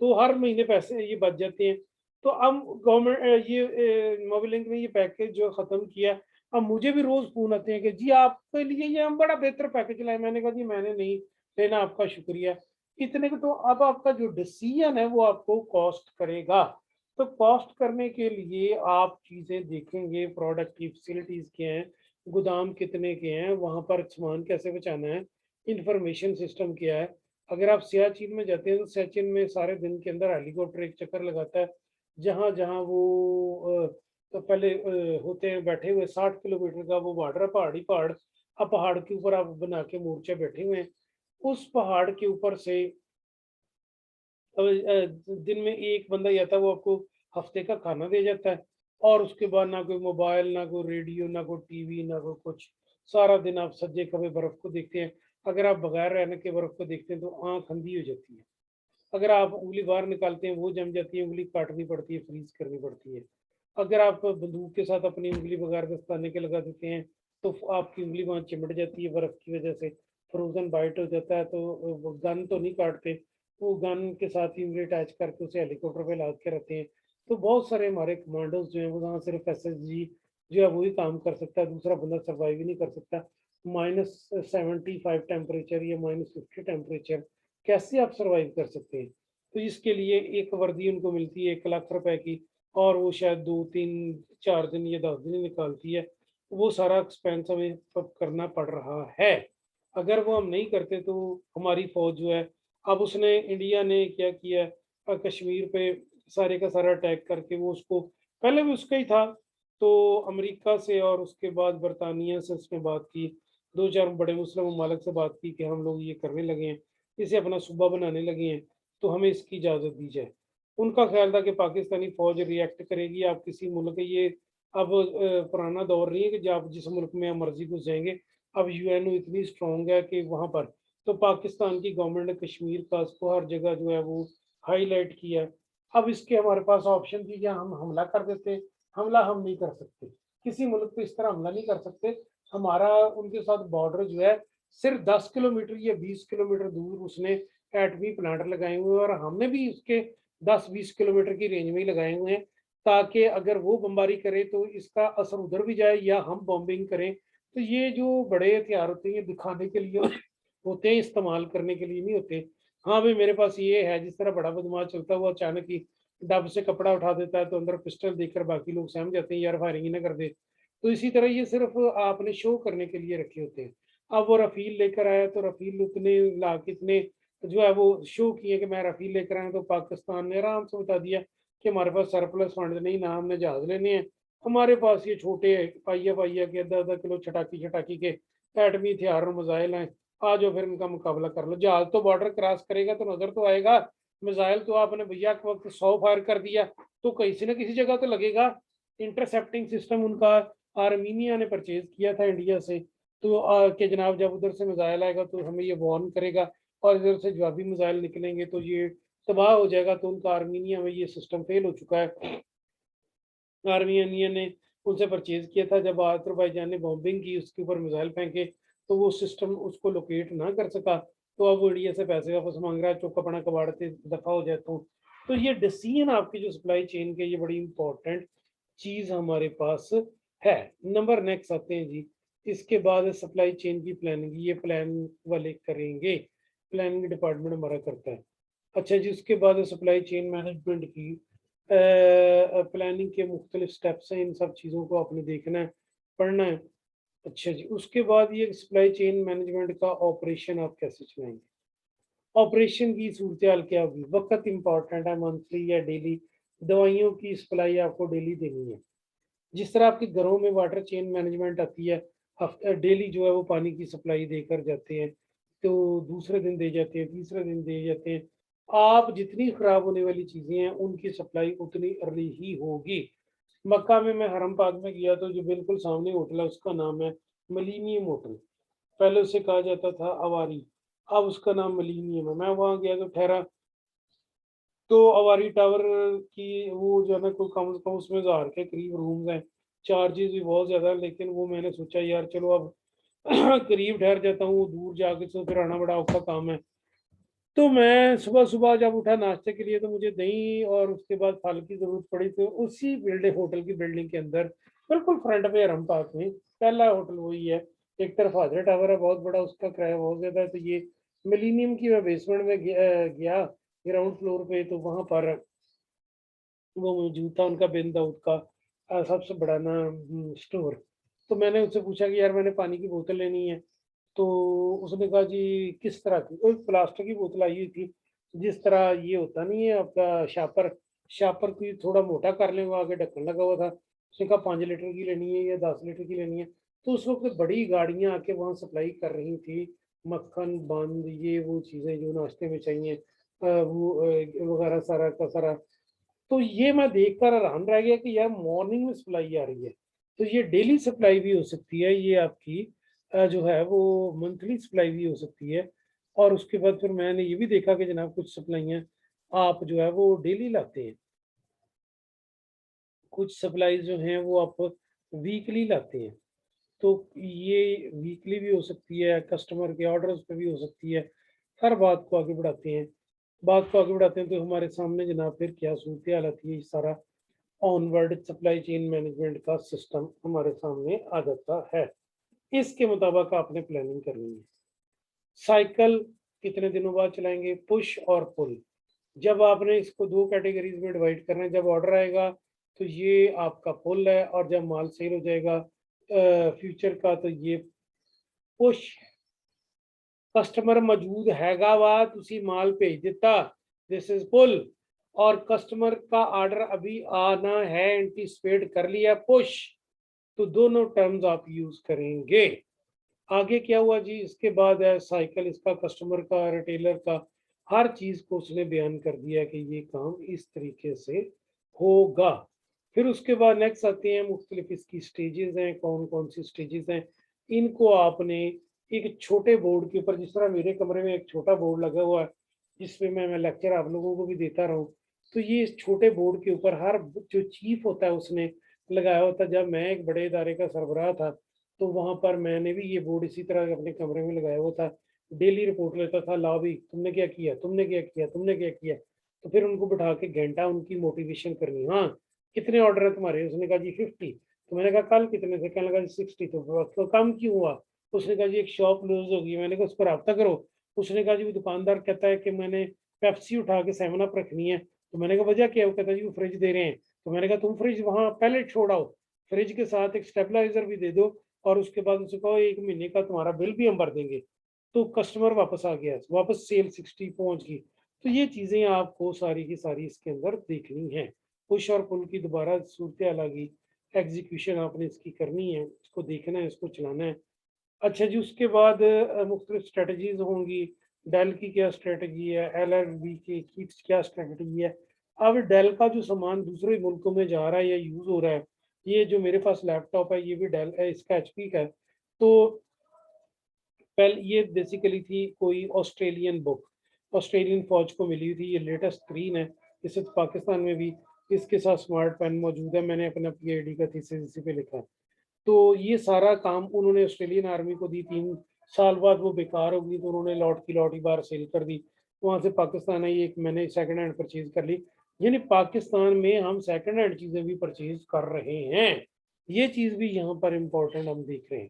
तो हर महीने पैसे ये बच जाते हैं। तो अब गवर्नमेंट ये मोबिलिंक ने ये पैकेज जो खत्म किया, अब मुझे भी रोज फोन आते हैं कि जी आपके लिए ये हम बड़ा बेहतर पैकेज लाए। मैंने कहा जी मैंने नहीं लेना, आपका शुक्रिया। इतने को तो अब आपका जो डिसीजन है वो आपको कॉस्ट करेगा। तो कॉस्ट करने के लिए आप चीजें देखेंगे, प्रोडक्ट की फैसिलिटीज क्या हैं, गोदाम कितने के हैं, वहां पर सामान कैसे पहुंचाना है, इंफॉर्मेशन सिस्टम क्या है। अगर आप सियाचिन में जाते हैं तो सियाचिन में सारे दिन के अंदर हेलीकॉप्टर एक चक्कर लगाता है। जहां जहां वो तो पहले होते हैं बैठे हुए 60 किलोमीटर का वो बॉर्डर है, पहाड़ी पहाड़। अब पहाड़ के ऊपर आप बना के मोर्चे बैठे हुए हैं। उस पहाड़ के ऊपर से दिन में एक बंदा ही आता है, वो आपको हफ्ते का खाना दे जाता है। और उसके बाद ना कोई मोबाइल, ना कोई रेडियो, ना कोई टीवी, ना कोई कुछ। सारा दिन आप सज्जे खबे बर्फ को देखते हैं। अगर आप बगैर रहने के बर्फ को देखते हैं तो आंख अंधी हो जाती है। अगर आप उंगली बाहर निकालते हैं वो जम जाती है, उंगली काटनी पड़ती है, फ्रीज करनी पड़ती है। अगर आप बंदूक के साथ अपनी उंगली बगैर दस्ताने के लगा देते हैं तो आपकी उंगली वहां चिमट जाती है बर्फ की वजह से, फ्रोजन बाइट हो जाता है। तो गन तो नहीं काटते, वो गन के साथ ही उंगली अटैच करके उसे हेलीकॉप्टर पे लाद के रखते हैं। तो बहुत सारे हमारे कमांडोज जो है वो वहाँ सिर्फ SSG जो है वही काम कर सकता है, दूसरा बंदा सर्वाइव ही नहीं कर सकता। -75 टेम्परेचर या -50 टेम्परेचर कैसे आप सरवाइव कर सकते हैं। तो इसके लिए एक वर्दी उनको मिलती है 1 लाख रुपए की, और वो शायद 2 3 4 दिन या 10 दिन ही निकालती है। वो सारा एक्सपेंस हमें अब करना पड़ रहा है। अगर वो हम नहीं करते तो हमारी फौज जो है, अब उसने इंडिया ने क्या किया, कश्मीर पे सारे का सारा अटैक करके वो उसको, पहले भी उसका ही था। तो अमेरिका से और उसके बाद बरतानिया से उसने बात की, 2 4 बड़े मुस्लिम ममालिक से बात की कि हम लोग ये करने लगे हैं, इसे अपना सूबा बनाने लगे हैं, तो हमें इसकी इजाज़त दी जाए। उनका ख्याल था कि पाकिस्तानी फ़ौज रिएक्ट करेगी, आप किसी मुल्क के ये अब पुराना दौर नहीं है कि जो आप जिस मुल्क में आप मर्ज़ी घुस जाएँगे। अब यूएनओ इतनी स्ट्रॉन्ग है कि वहाँ पर तो पाकिस्तान की गवर्नमेंट ने कश्मीर का उसको हर जगह जो है वो हाईलाइट किया। अब इसके हमारे पास ऑप्शन थी कि हम हमला कर देते, हमला हम नहीं कर सकते। किसी मुल्क पे इस तरह हमला नहीं कर सकते। हमारा उनके साथ बॉर्डर जो है सिर्फ 10 किलोमीटर या 20 किलोमीटर दूर उसने एटमी प्लांट लगाए हुए हैं, और हमने भी उसके 10-20 किलोमीटर की रेंज में ही लगाए हुए हैं, ताकि अगर वो बमबारी करे तो इसका असर उधर भी जाए या हम बॉम्बिंग करें। तो ये जो बड़े हथियार होते हैं ये दिखाने के लिए होते हैं, इस्तेमाल करने के लिए नहीं होते। हाँ भाई मेरे पास ये है, जिस तरह बड़ा बदमाश चलता है वो अचानक ही डब से कपड़ा उठा देता है तो अंदर पिस्टल देखकर बाकी लोग सहम जाते हैं, यार फायरिंग ही ना कर दे। तो इसी तरह ये सिर्फ आपने शो करने के लिए रखे होते हैं। अब वो रफील लेकर आया तो रफील उतने लाख इतने जो है वो शो किए कि मैं रफील लेकर आया, तो पाकिस्तान ने आराम से बता दिया कि हमारे पास सरप्लस फंड नहीं, ना हमने जहाज लेने हैं। हमारे पास ये छोटे पाइया पाइया के 10 10 किलो छटाकी छटाकी के एटमी हथियार और मिसाइल हैं। आ जाओ फिर इनका मुकाबला कर लो। जहाज तो बॉर्डर क्रॉस करेगा तो नजर तो आएगा, मिसाइल तो आपने भैया के वक्त 100 फायर कर दिया तो किसी न किसी जगह तो लगेगा। इंटरसेप्टिंग सिस्टम उनका आर्मीनिया ने परचेज किया था इंडिया से। तो कि जनाब जब उधर से मिसाइल आएगा तो हमें ये वार्न करेगा, और इधर से जवाबी मिसाइल निकलेंगे तो ये तबाह हो जाएगा। तो उनका आर्मीनिया में ये सिस्टम फेल हो चुका है। आर्मीनिया ने उनसे परचेज किया था, जब अजरबैजान ने बॉम्बिंग की उसके ऊपर मिसाइल फेंके तो वो सिस्टम उसको लोकेट ना कर सका। तो अब वो इंडिया से पैसे वापस मांग रहा है, चौका अपना कबाड़ते दफा हो जाए। तो ये डिसीजन आपकी जो सप्लाई चेन के, ये बड़ी इंपॉर्टेंट चीज हमारे पास है। नंबर नेक्स्ट आते हैं जी। इसके बाद सप्लाई चेन की प्लानिंग, ये प्लान वाले करेंगे, प्लानिंग डिपार्टमेंट हमारा करता है। अच्छा जी, उसके बाद सप्लाई चेन मैनेजमेंट की प्लानिंग के मुख्तलिफ स्टेप्स हैं, इन सब चीज़ों को आपने देखना है, पढ़ना है। अच्छा जी, उसके बाद ये सप्लाई चेन मैनेजमेंट का ऑपरेशन आप कैसे चलाएंगे, ऑपरेशन की सूरत हाल क्या होगी, वक्त इंपॉर्टेंट है, मंथली या डेली। दवाइयों की सप्लाई आपको डेली देनी है। जिस तरह आपके घरों में वाटर चेन मैनेजमेंट आती है, हफ्ते डेली जो है वो पानी की सप्लाई देकर जाते हैं। तो दूसरे दिन दे जाते हैं, तीसरे दिन दे जाते हैं। आप जितनी खराब होने वाली चीजें हैं उनकी सप्लाई उतनी अर्ली ही होगी। मक्का में मैं हरम पाक में गया तो जो बिल्कुल सामने होटल है उसका नाम है मिलीनियम होटल। पहले उसे कहा जाता था अवारी, अब उसका नाम मिलीनियम है। मैं वहां गया तो ठहरा, तो अवारी टावर की वो जो है ना कोई कम से कम उसमें 1000 के करीब रूम्स हैं। चार्जेस भी बहुत ज्यादा है, लेकिन वो मैंने सोचा यार चलो अब करीब ठहर जाता हूँ, दूर जाके तो फिर आना बड़ा औखा काम है। तो मैं सुबह सुबह जब उठा नाश्ते के लिए तो मुझे दही और उसके बाद फल की जरूरत पड़ी, तो उसी बिल्डिंग होटल की बिल्डिंग के अंदर बिल्कुल फ्रंट पे हरम पार्क में पहला होटल वही है। एक तरफ हाजरा टावर है बहुत बड़ा, उसका किराया बहुत ज्यादा है। तो ये मिलीनियम की मैं बेसमेंट में गया ग्राउंड फ्लोर पे, तो वहां पर वो मौजूद था उनका बिन दाऊद का सबसे बड़ा ना स्टोर। तो मैंने उससे पूछा कि यार मैंने पानी की बोतल लेनी है। तो उसने कहा जी किस तरह की, एक प्लास्टिक की बोतल आई हुई थी, जिस तरह ये होता नहीं है आपका शापर, शापर की थोड़ा मोटा कर लें, वो आगे ढक्कन लगा हुआ था। उसने कहा 5 लीटर की लेनी है या 10 लीटर की लेनी है। तो उस वक्त बड़ी गाड़ियां आके वहाँ सप्लाई कर रही थी, मक्खन बंद ये वो चीजें जो नाश्ते में चाहिए, वो वगैरह सारा का सारा। तो ये मैं देखकर हैरान रह गया कि यार मॉर्निंग में सप्लाई आ रही है, तो ये डेली सप्लाई भी हो सकती है, ये आपकी जो है वो मंथली सप्लाई भी हो सकती है। और उसके बाद फिर मैंने ये भी देखा कि जनाब कुछ सप्लाइयाँ आप जो है वो डेली लाते हैं, कुछ सप्लाई जो हैं वो आप वीकली लाते हैं। तो ये वीकली भी हो सकती है, कस्टमर के ऑर्डर्स पे भी हो सकती है। हर बात को आगे बढ़ाते हैं, बात को आगे बढ़ाते हैं तो हमारे सामने जनाब फिर क्या सूरत हाल आती है, ये सारा ऑनवर्ड सप्लाई चेन मैनेजमेंट का सिस्टम हमारे सामने आ जाता है। इसके मुताबिक आपने प्लानिंग करनी है। साइकिल कितने दिनों बाद चलाएंगे, पुश और पुल। जब आपने इसको दो कैटेगरीज में डिवाइड करना है, जब ऑर्डर आएगा तो ये आपका पुल है, और जब माल सेल हो जाएगा फ्यूचर का तो ये पुश। कस्टमर मौजूद हैगा वा तुसी माल भेज दिता, दिस इज पुल। और कस्टमर का ऑर्डर अभी आना है, एंटीसिपेट कर लिया, पुश। तो दोनों टर्म्स आप यूज करेंगे। आगे क्या हुआ जी, इसके बाद है साइकिल, इसका कस्टमर का रिटेलर का हर चीज को उसने बयान कर दिया कि ये काम इस तरीके से होगा। फिर उसके बाद नेक्स्ट आते हैं मुख्तलिफ इसकी स्टेजेस हैं, कौन कौन सी स्टेजेस हैं। इनको आपने एक छोटे बोर्ड के ऊपर, जिस तरह मेरे कमरे में एक छोटा बोर्ड लगा हुआ है जिसमें मैं लेक्चर आप लोगों को भी देता रहूं, तो ये इस छोटे बोर्ड के ऊपर हर जो चीफ होता है उसने लगाया होता है। जब मैं एक बड़े इदारे का सरबराह था तो वहां पर मैंने भी ये बोर्ड इसी तरह अपने कमरे में लगाया हुआ था। डेली रिपोर्ट लेता था, लाओ भी तुमने क्या किया, तुमने क्या किया, तुमने क्या किया। तो फिर उनको बिठा के घंटा उनकी मोटिवेशन करनी, हाँ कितने ऑर्डर है तुम्हारे, उसने कहा जी 50। तो मैंने कहा कल कितने थे, कहने लगा जी 60। तो कम क्यों हुआ, उसने कहा जी एक शॉप क्लोज हो गई। मैंने कहा उस पर रब्ता करो। उसने कहा जी वो दुकानदार कहता है कि मैंने पेप्सी उठा के 7 अप रखनी है। तो मैंने कहा वजह क्या है, वो कहता है जी वो फ्रिज दे रहे हैं। तो मैंने कहा तुम फ्रिज वहां पहले छोड़ आओ, फ्रिज के साथ एक स्टेबलाइजर भी दे दो, और उसके बाद उसको कहो 1 महीने का तुम्हारा बिल भी हम भर देंगे। तो कस्टमर वापस आ गया, वापस सेल 60 पहुंच गई। तो ये चीजें आपको सारी की सारी इसके अंदर देखनी है। पुश और पुल की दोबारा सूरत हाल आ गई, एग्जीक्यूशन आपने इसकी करनी है, इसको देखना है, इसको चलाना है। अच्छा जी, उसके बाद मुख्तलिफ स्ट्रेटजीज होंगी। डेल की क्या स्ट्रेटजी है, LLB की क्या स्ट्रेटजी है। अब डेल का जो सामान दूसरे मुल्कों में जा रहा है या यूज हो रहा है, ये जो मेरे पास लैपटॉप है ये भी डेल है, इसका HP का है। तो पहले ये बेसिकली थी कोई ऑस्ट्रेलियन बुक, ऑस्ट्रेलियन फौज को मिली हुई थी। ये लेटेस्ट स्क्रीन है, इसे तो पाकिस्तान में भी इसके साथ स्मार्ट पेन मौजूद है। मैंने अपना PhD का थीसिस इसी पे लिखा है। तो ये सारा काम उन्होंने ऑस्ट्रेलियन आर्मी को दी, 3 साल बाद वो बेकार हो गई तो उन्होंने लौट की लौट ही बार सेल कर दी। वहां से पाकिस्तान है, ये एक मैंने सेकंड हैंड परचेज कर ली। यानी पाकिस्तान में हम सेकंड हैंड चीजें भी परचेज कर रहे हैं। ये चीज भी यहाँ पर इम्पोर्टेंट हम देख रहे हैं।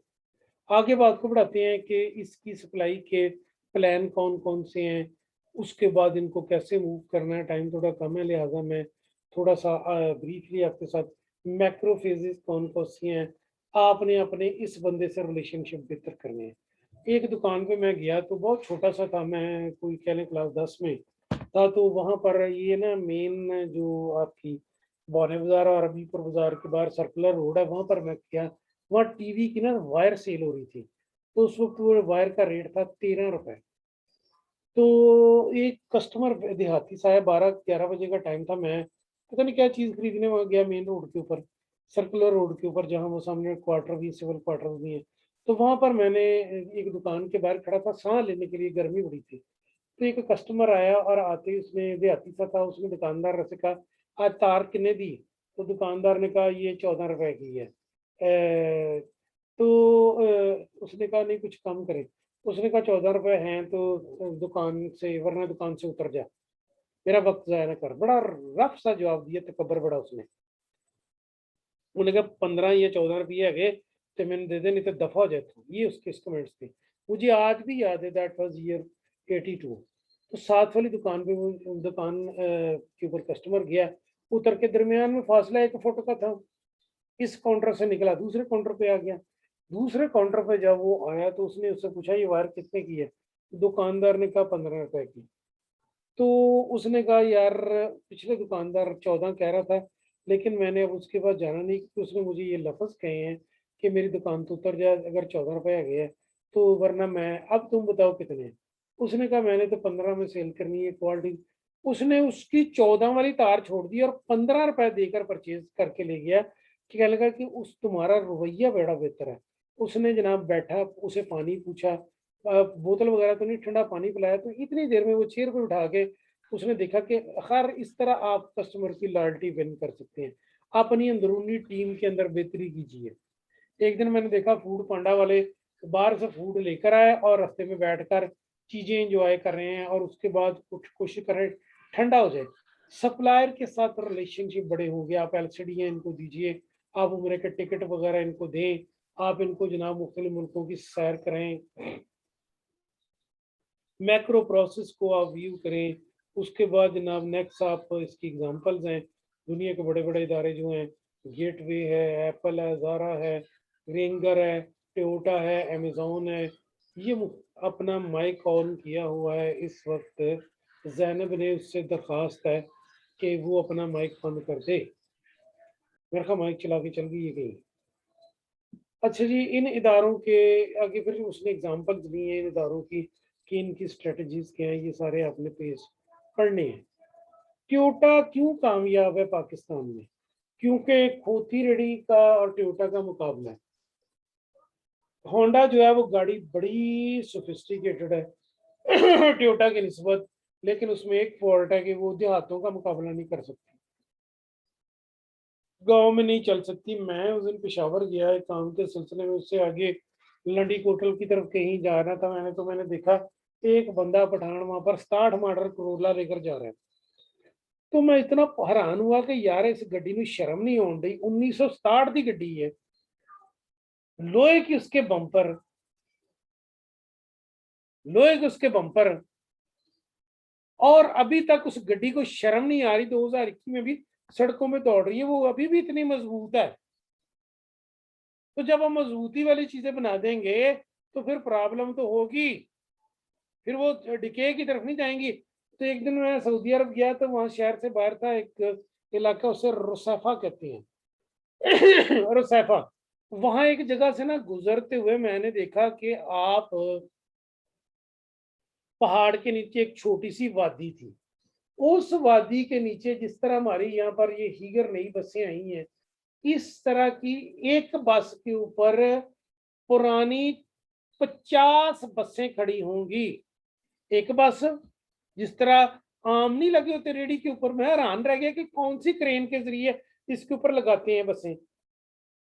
आगे बात को बढ़ाते हैं कि इसकी सप्लाई के प्लान कौन कौन से हैं, उसके बाद इनको कैसे मूव करना है। टाइम थोड़ा कम है, लिहाजा मैं थोड़ा सा ब्रीफली आपके साथ मैक्रो फेजेस कौन कौन सी हैं, आपने अपने इस बंदे से रिलेशनशिप बेहतर करने हैं। एक दुकान पे मैं गया तो बहुत छोटा सा था, मैं कोई कह लें क्लास 10 में था। तो वहां पर ये ना मेन जो आपकी बौने बाजार और अबीपुर बाजार के बाहर सर्कुलर रोड है, वहां पर मैं गया। वहाँ टीवी की ना वायर सेल हो रही थी। तो उस वक्त वो वायर का रेट था 13 रुपए। तो एक कस्टमर देहाती सा है, 12-11 बजे का टाइम था, मैं पता नहीं क्या चीज़ खरीदने वहाँ गया मेन रोड के ऊपर, सर्कुलर रोड के ऊपर, जहाँ वो सामने क्वार्टर भी, सिविल क्वार्टर भी है। तो वहाँ पर मैंने एक दुकान के बाहर खड़ा था साह लेने के लिए, गर्मी बड़ी थी। तो एक कस्टमर आया और आते ही उसने, देहाती सा था, उसने दुकानदार से कहा आज तार कितने दी? तो दुकानदार ने कहा ये 14 रुपए की है। उसने कहा नहीं कुछ कम करें। उसने कहा 14 रुपए हैं तो दुकान से, वरना दुकान से उतर जा, मेरा वक्त जाया ना कर। बड़ा रफ सा जवाब दिया, तकबर बड़ा उसने। उन्हें कहा 15 या 14 रुपये है तो मैंने दे दे, नहीं तो दफा हो जाता। ये उसके कमेंट्स थे। मुझे आज भी याद है, दैट वाज ईयर 82। तो साथ वाली दुकान पे वो दुकान के ऊपर कस्टमर गया, उतर के दरमियान में फासला 1 फुट का था। इस काउंटर से निकला दूसरे काउंटर पे आ गया। दूसरे काउंटर पे जब वो आया तो उसने उससे पूछा ये वायर कितने की है? दुकानदार ने कहा 15 रुपए की। तो उसने कहा यार पिछले दुकानदार 14 कह रहा था, लेकिन मैंने अब उसके पास जाना नहीं क्योंकि उसने मुझे ये लफ्ज कहे हैं कि मेरी दुकान तो उतर जाए अगर 14 रुपए आ गया, तो वरना मैं, अब तुम बताओ कितने हैं? उसने कहा मैंने तो 15 में सेल करनी है क्वालिटी। उसने उसकी 14 वाली तार छोड़ दी और 15 रुपए देकर परचेज करके ले गया, कि कहने लगा कि उस तुम्हारा रवैया बड़ा बेहतर है। उसने जनाब बैठा, उसे पानी पूछा, बोतल वगैरह तो नहीं, ठंडा पानी पिलाया, तो इतनी देर में वो चेयर पे उठा के उसने देखा कि खैर इस तरह आप कस्टमर की लॉयल्टी विन कर सकते हैं, अपनी अंदरूनी टीम के अंदर बेहतरी कीजिए। एक दिन मैंने देखा फूड पांडा वाले बाहर से फूड लेकर आए और रास्ते में बैठकर चीजें एंजॉय कर रहे हैं, और उसके बाद कुछ कोशिश कर रहे हैं ठंडा हो जाए। सप्लायर के साथ रिलेशनशिप बड़े होंगे, आप एलसीडी इनको दीजिए, आप उम्र के टिकट वगैरह इनको दें, आप इनको जनाब मुख्तलिफ मुल्कों की सैर करें, मैक्रो प्रोसेस को आप व्यू करें। उसके बाद जनाब नेक्स्ट आप इसकी एग्जांपल्स हैं, दुनिया के बड़े बड़े इदारे जो हैं, गेटवे है, एप्पल है, ज़ारा है, रेंगर है, टोयोटा है, अमेज़ॉन है। ये अपना माइक ऑन किया हुआ है इस वक्त। जैनब ने उससे दरख्वास्त है कि वो अपना माइक बंद कर दे। मेरे ख्याल माइक चला के चल गई है कहीं। अच्छा जी, इन इदारों के आगे फिर उसने एग्जांपल्स दी हैं इन इदारों की कि इनकी स्ट्रेटजीज क्या हैं, ये सारे आपने पेश पढ़ने हैं। टोयोटा क्यों कामयाब है पाकिस्तान में? क्योंकि खोती रेडी का और टोयोटा का मुकाबला है। होंडा जो है वो गाड़ी बड़ी सोफिस्टिकेटेड है टोयोटा की निस्बत, लेकिन उसमें एक फॉल्ट है कि वो देहातों का मुकाबला नहीं कर सकती, गांव में नहीं चल सकती। मैं उस दिन पेशावर गया है काम के सिलसिले में, उससे आगे लंडी कोटल की तरफ कहीं जा रहा था, मैंने देखा एक बंदा पठान वहां पर 67 मॉडल करोला लेकर जा रहा है। तो मैं इतना हैरान हुआ कि यार इस गड्डी में शर्म नहीं आउंड डी, 1967 की गड्डी है, लोहे की उसके बंपर, लोहे के उसके बंपर, और अभी तक उस गड्डी को शर्म नहीं आ रही, 2021 में भी सड़कों में दौड़ रही है, वो अभी भी इतनी मजबूत है। तो जब हम मजबूती वाली चीजें बना देंगे तो फिर प्रॉब्लम तो होगी, फिर वो डिके की तरफ नहीं जाएंगी। तो एक दिन मैं सऊदी अरब गया तो वहां शहर से बाहर था एक इलाका, उसे रुसैफा कहते हैं रुसैफा। वहां एक जगह से ना गुजरते हुए मैंने देखा कि आप पहाड़ के नीचे एक छोटी सी वादी थी, उस वादी के नीचे जिस तरह हमारी यहाँ पर ये हीगर नई बसें आई हैं, इस तरह की एक बस के ऊपर पुरानी 50 बसें खड़ी होंगी। एक बस जिस तरह आम नहीं लगे होते रेडी के ऊपर, मैं हैरान रह गया कि कौन सी क्रेन के जरिए इसके ऊपर लगाते हैं बसें।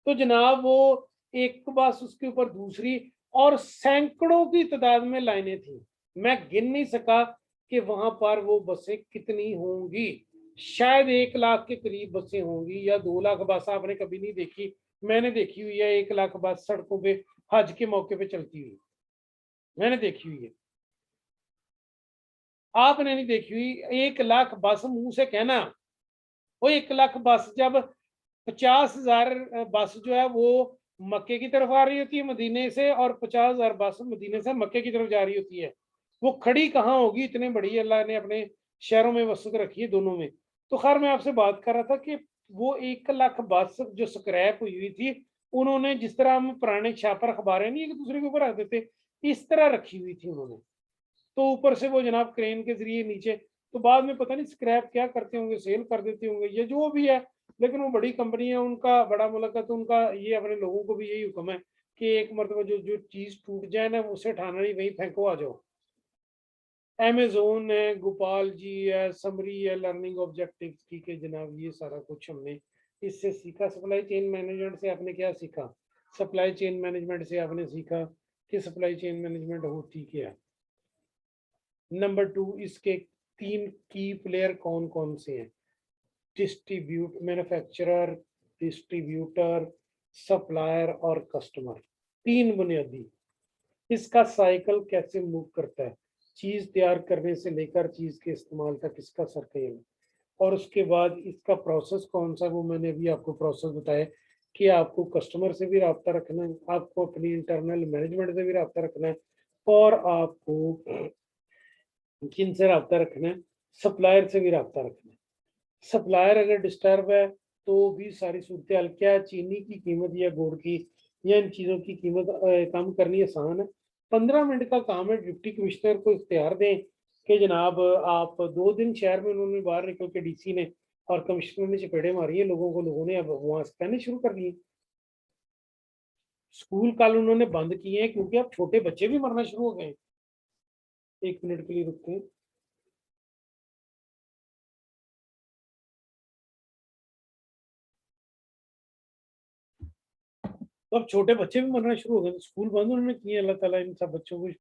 तो जनाब वो एक बस, उसके ऊपर दूसरी, और सैकड़ों की तादाद में लाइनें थी। मैं गिन नहीं सका कि वहां पर वो बसें कितनी होंगी, शायद 1 लाख के करीब बसें होंगी, या 2 लाख बस आपने कभी नहीं देखी, मैंने देखी हुई है 1 लाख बस सड़कों पे हज के मौके पे चलती हुई, मैंने देखी हुई है। आपने नहीं देखी हुई 1 लाख बस मुंह से कहना। वो 1 लाख बस जब 50,000 बस जो है वो मक्के की तरफ आ रही होती है मदीने से, और 50,000 बस मदीने से मक्के की तरफ जा रही होती है, वो खड़ी कहाँ होगी? इतने बड़ी अल्लाह ने अपने शहरों में वसत रखी है दोनों में। तो खैर मैं आपसे बात कर रहा था कि वो 1 लाख बस जो स्क्रैप हुई हुई थी, उन्होंने जिस तरह हम पुराने छापर अखबारें नहीं एक दूसरे के ऊपर रख देते, इस तरह रखी हुई थी उन्होंने। तो ऊपर से वो जनाब क्रेन के जरिए नीचे, तो बाद में पता नहीं स्क्रैप क्या करते होंगे, सेल कर देते होंगे, ये जो भी है। लेकिन वो बड़ी कंपनी है, उनका बड़ा मुल्क है, तो उनका ये अपने लोगों को भी यही हुक्म है कि एक मरतबा जो जो चीज टूट जाए ना, उसे उठाना नहीं, वहीं फेंको, आ जाओ। अमेज़ोन है, गोपाल जी है, समरी है, लर्निंग ऑब्जेक्टिव्स की के जनाब, ये सारा कुछ हमने इससे सीखा। सप्लाई चेन मैनेजमेंट से आपने क्या सीखा? सप्लाई चेन मैनेजमेंट से आपने सीखा कि सप्लाई चेन मैनेजमेंट होती क्या है। नंबर 2, इसके 3 की प्लेयर कौन-कौन से हैं? मैन्युफैक्चरर, डिस्ट्रीब्यूटर, सप्लायर और कस्टमर। 3 बुनियादी। इसका साइकिल कैसे मूव करता है? चीज़ तैयार करने से लेकर चीज़ के इस्तेमाल तक इसका सर्कल है। और उसके बाद इसका प्रोसेस कौन-सा है, वो मैंने अभी आपको प्रोसेस बताया कि आपको कस्टमर से भी राब्ता रखना है, आपको अपनी इंटरनल मैनेजमेंट से भी राब्ता रखना है, और आपको किनसे राब्ता रखना है? सप्लायर से भी राब्ता रखना है। सप्लायर अगर डिस्टर्ब है, तो भी सारी सूरत-ए-हाल क्या है, चीनी की कीमत या गुड़ की या इन चीज़ों की कीमत कम करनी आसान है। 15 मिनट का काम है, डिप्टी कमिश्नर को इख्तियार दें कि जनाब आप 2 दिन शहर में, उन्होंने बाहर निकल के डीसी ने और कमिश्नर ने चपेड़े मारी हैं लोगों को, लोगों ने अब वहाँ से कहने शुरू कर दिए। स्कूल कल उन्होंने बंद किए हैं क्योंकि अब छोटे बच्चे भी मरना शुरू हो गए हैं। 1 मिनट के लिए रुकते हैं। तो अब छोटे बच्चे भी मरना शुरू हो गए, तो स्कूल बंद उन्होंने किए, अल्लाह ताला इन सब बच्चों को